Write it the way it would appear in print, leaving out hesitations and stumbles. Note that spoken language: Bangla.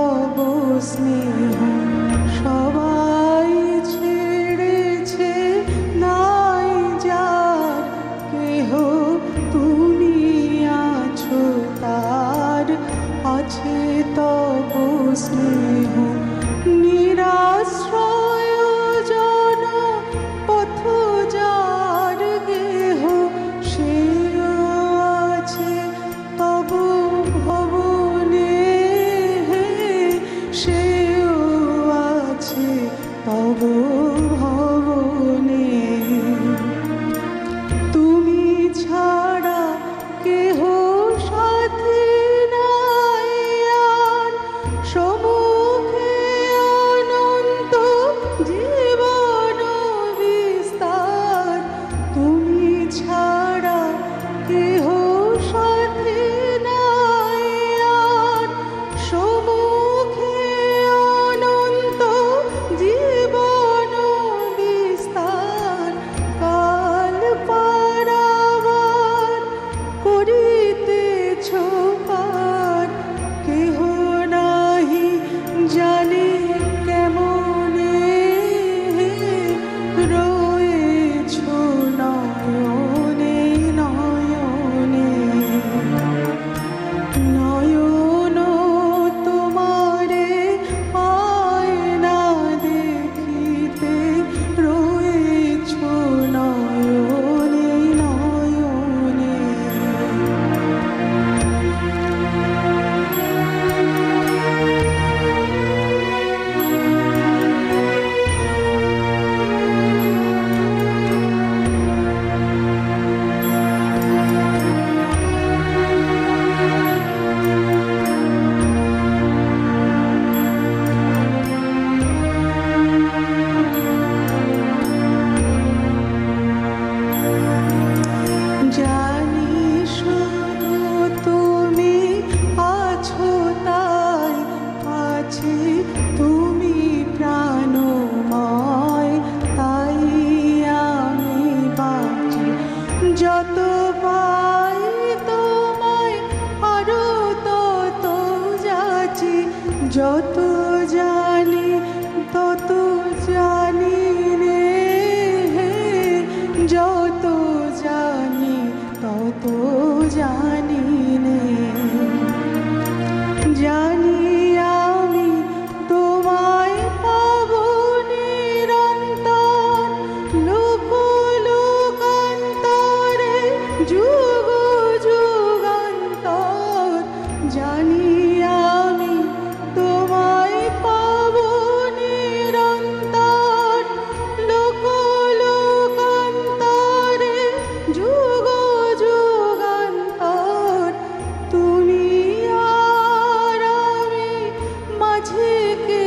তব স্নেহ সবাই ছেড়েছে, নাই যার কেহ তুমি আছো তার, আছে তব স্নেহ নিরাশ্রয় জন পথ যার গেহ, সেও আছে তব ভবনে, সেও আছে তব ভবনে। তুমি ছাড়া কেহ সাথী নাই আর, সম্মুখে অনন্ত জীবন বিস্তার। তুমি ছাড়া কেহ সাথী নাই আর, সম্মুখে অনন্ত জীবন বিস্তার। কাল পারাবার করিতেছ পার, কেহ নাহি জানে কেমনে, রয়েছ নয়নে নয়নে। নয়ন তোমারে পায় না দেখিতে, রয়েছ নয়নে নয়নে। জানি শুধু তুমি আছো তাই, আছি তুমি প্রাণময়, তাই আমি বাঁচি। যত পাই তোমায় আরো তত যাচি, যত জানি তত জানি রে, যত জানি তত জানি নে। জানি আমি তোমায় পাব নিরন্তর, লোক লোকান্তরে যুগ যুগান্তর। জানি আমি তোমায় পাব নিরন্তর, লোক লোকান্তরে যুগ যুগান্তর। তুমি আর আমি মাঝে কে